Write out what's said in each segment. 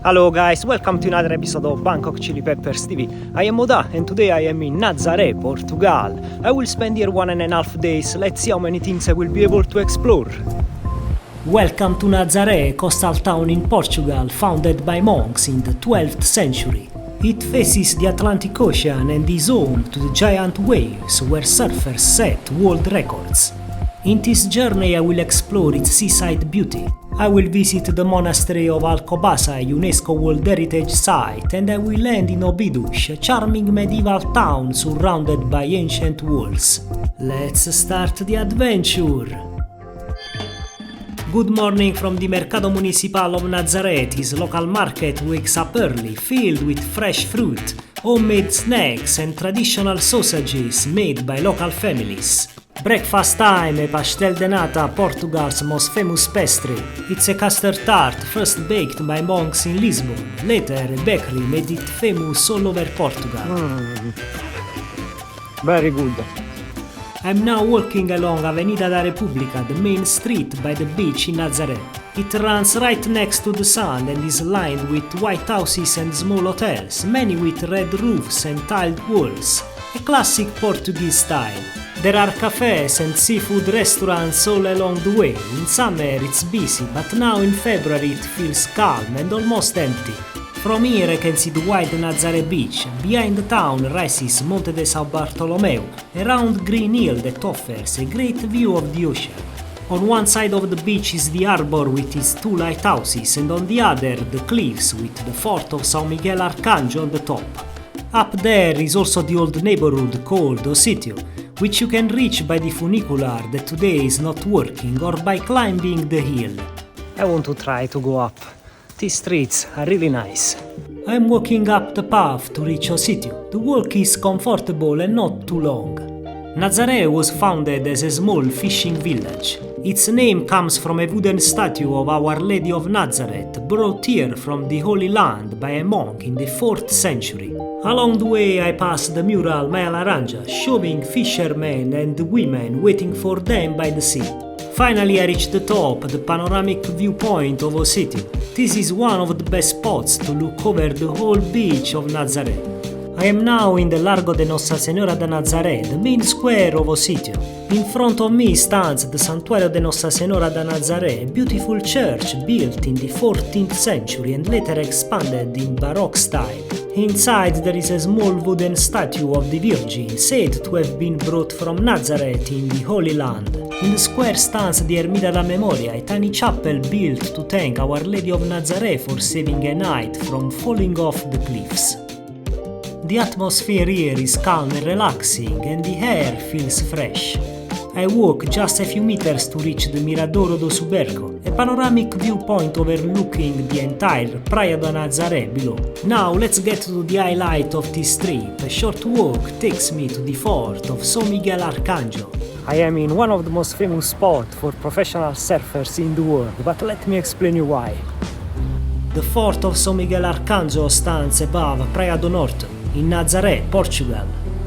Hello guys, welcome to another episode of Bangkok Chili Peppers TV. I am Oda and today I am in Nazaré, Portugal. I will spend here 1.5 days. Let's see how many things I will be able to explore. Welcome to Nazaré, a coastal town in Portugal founded by monks in the 12th century. It faces the Atlantic Ocean and is home to the giant waves where surfers set world records. In this journey I will explore its seaside beauty. I will visit the Monastery of Alcobaça, a UNESCO World Heritage Site, and I will land in Obidos, a charming medieval town surrounded by ancient walls. Let's start the adventure! Good morning from the Mercado Municipal of Nazaré. This local market wakes up early, filled with fresh fruit, homemade snacks and traditional sausages made by local families. Breakfast time, a pastel de nata, Portugal's most famous pastry. It's a custard tart first baked by monks in Lisbon. Later, a bakery made it famous all over Portugal. Very good. I'm now walking along Avenida da República, the main street by the beach in Nazaré. It runs right next to the sun and is lined with white houses and small hotels, many with red roofs and tiled walls. A classic Portuguese style. There are cafes and seafood restaurants all along the way. In summer it's busy, but now in February it feels calm and almost empty. From here I can see the wide Nazare beach. Behind the town rises Monte de São Bartolomeu, a round green hill that offers a great view of the ocean. On one side of the beach is the harbour with its two lighthouses, and on the other the cliffs with the fort of São Miguel Arcanjo on the top. Up there is also the old neighbourhood called O Sítio, which you can reach by the funicular that today is not working or by climbing the hill. I want to try to go up. These streets are really nice. I'm walking up the path to reach O Sítio. The walk is comfortable and not too long. Nazaré was founded as a small fishing village. Its name comes from a wooden statue of Our Lady of Nazareth brought here from the Holy Land by a monk in the 4th century. Along the way I passed the mural Maya Laranja showing fishermen and women waiting for them by the sea. Finally I reached the top, the panoramic viewpoint of O Sítio. This is one of the best spots to look over the whole beach of Nazaré. I am now in the Largo de Nossa Senhora da Nazaré, the main square of O Sítio. In front of me stands the Santuario de Nossa Senhora da Nazaré, a beautiful church built in the 14th century and later expanded in Baroque style. Inside there is a small wooden statue of the Virgin, said to have been brought from Nazareth in the Holy Land. In the square stands the Ermita da Memoria, a tiny chapel built to thank Our Lady of Nazaré for saving a knight from falling off the cliffs. The atmosphere here is calm and relaxing, and the air feels fresh. I walk just a few meters to reach the Miradoro do Suberco, a panoramic viewpoint overlooking the entire Praia da Nazaré below. Now let's get to the highlight of this trip. A short walk takes me to the fort of São Miguel Arcanjo. I am in one of the most famous spots for professional surfers in the world, but let me explain you why. The fort of São Miguel Arcanjo stands above Praia do Norte, in Nazaré, Portugal.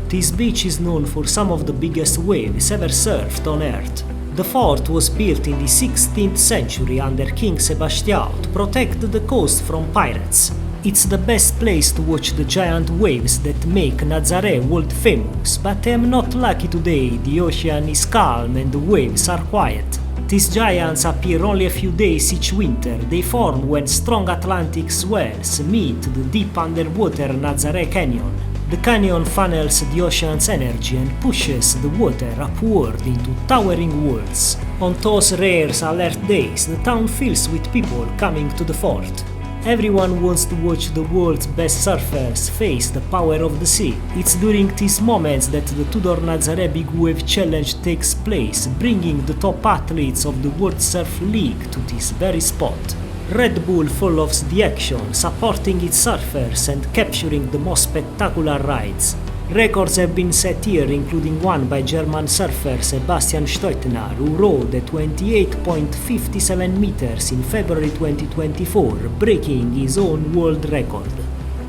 This beach is known for some of the biggest waves ever surfed on Earth. The fort was built in the 16th century under King Sebastião to protect the coast from pirates. It's the best place to watch the giant waves that make Nazaré world famous, but I am not lucky today. The ocean is calm and the waves are quiet. These giants appear only a few days each winter. They form when strong Atlantic swells meet the deep underwater Nazaré Canyon. The canyon funnels the ocean's energy and pushes the water upward into towering walls. On those rare alert days, the town fills with people coming to the fort. Everyone wants to watch the world's best surfers face the power of the sea. It's during these moments that the Tudor Nazaré Big Wave Challenge takes place, bringing the top athletes of the World Surf League to this very spot. Red Bull follows the action, supporting its surfers and capturing the most spectacular rides. Records have been set here, including one by German surfer Sebastian Steutner, who rode at 28.57 meters in February 2024, breaking his own world record.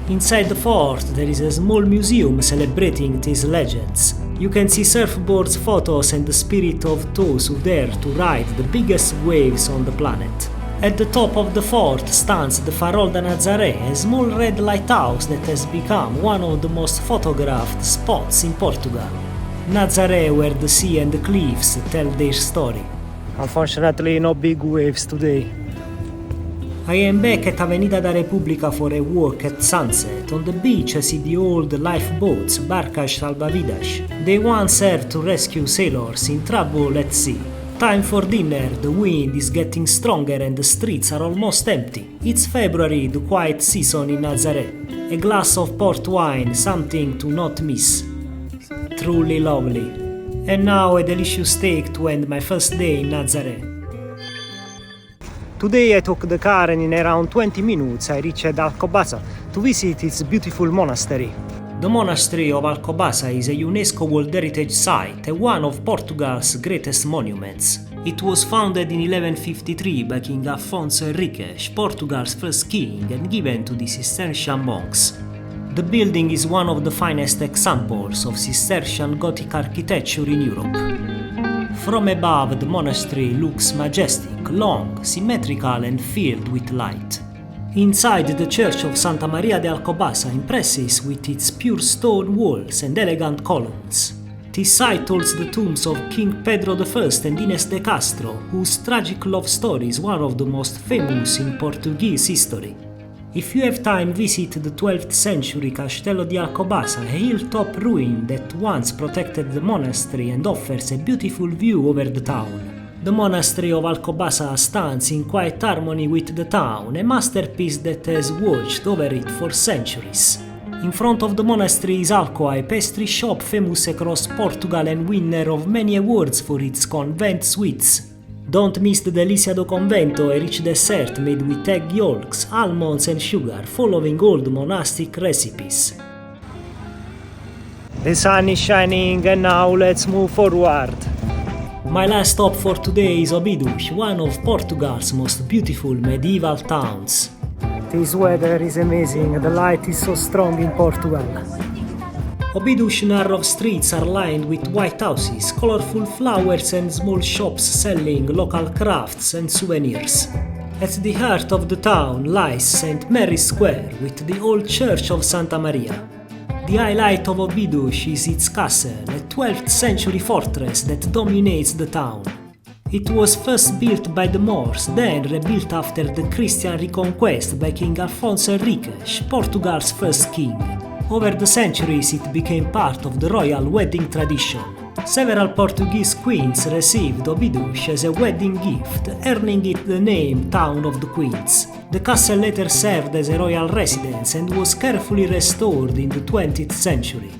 Inside the fort there is a small museum celebrating these legends. You can see surfboards, photos and the spirit of those who dare to ride the biggest waves on the planet. At the top of the fort stands the Farol de Nazare, a small red lighthouse that has become one of the most photographed spots in Portugal. Nazare, where the sea and the cliffs tell their story. Unfortunately, no big waves today. I am back at Avenida da República for a walk at sunset. On the beach I see the old lifeboats, barcas salvavidas. They once served to rescue sailors in trouble at sea. Time for dinner, the wind is getting stronger and the streets are almost empty. It's February, the quiet season in Nazare. A glass of port wine, something to not miss. Truly lovely. And now a delicious steak to end my first day in Nazare. Today I took the car and in around 20 minutes I reached Alcobaça to visit its beautiful monastery. The Monastery of Alcobaça is a UNESCO World Heritage Site and one of Portugal's greatest monuments. It was founded in 1153 by King Afonso Henriques, Portugal's first king, and given to the Cistercian monks. The building is one of the finest examples of Cistercian Gothic architecture in Europe. From above, the monastery looks majestic, long, symmetrical and filled with light. Inside, the church of Santa Maria de Alcobaça impresses with its pure stone walls and elegant columns. This site holds the tombs of King Pedro I and Inês de Castro, whose tragic love story is one of the most famous in Portuguese history. If you have time, visit the 12th century Castelo di Alcobaça, a hilltop ruin that once protected the monastery and offers a beautiful view over the town. The monastery of Alcobaça stands in quiet harmony with the town, a masterpiece that has watched over it for centuries. In front of the monastery is Alcoa, a pastry shop famous across Portugal and winner of many awards for its convent sweets. Don't miss the Delícia do Convento, a rich dessert made with egg yolks, almonds and sugar, following old monastic recipes. The sun is shining and now let's move forward. My last stop for today is Obidos, one of Portugal's most beautiful medieval towns. This weather is amazing and the light is so strong in Portugal. Obidos' narrow streets are lined with white houses, colorful flowers and small shops selling local crafts and souvenirs. At the heart of the town lies St. Mary's Square with the old church of Santa Maria. The highlight of Obidos is its castle, a 12th century fortress that dominates the town. It was first built by the Moors, then rebuilt after the Christian reconquest by King Afonso Henriques, Portugal's first king. Over the centuries it became part of the royal wedding tradition. Several Portuguese queens received Obidos as a wedding gift, earning it the name Town of the Queens. The castle later served as a royal residence and was carefully restored in the 20th century.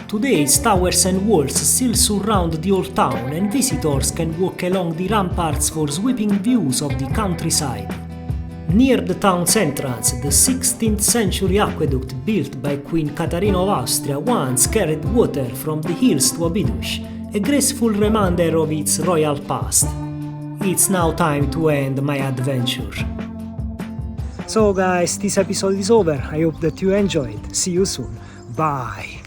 Today its towers and walls still surround the old town and visitors can walk along the ramparts for sweeping views of the countryside. Near the town's entrance, the 16th century aqueduct built by Queen Catarina of Austria once carried water from the hills to Obidos, a graceful reminder of its royal past. It's now time to end my adventure. So guys, this episode is over. I hope that you enjoyed. See you soon. Bye.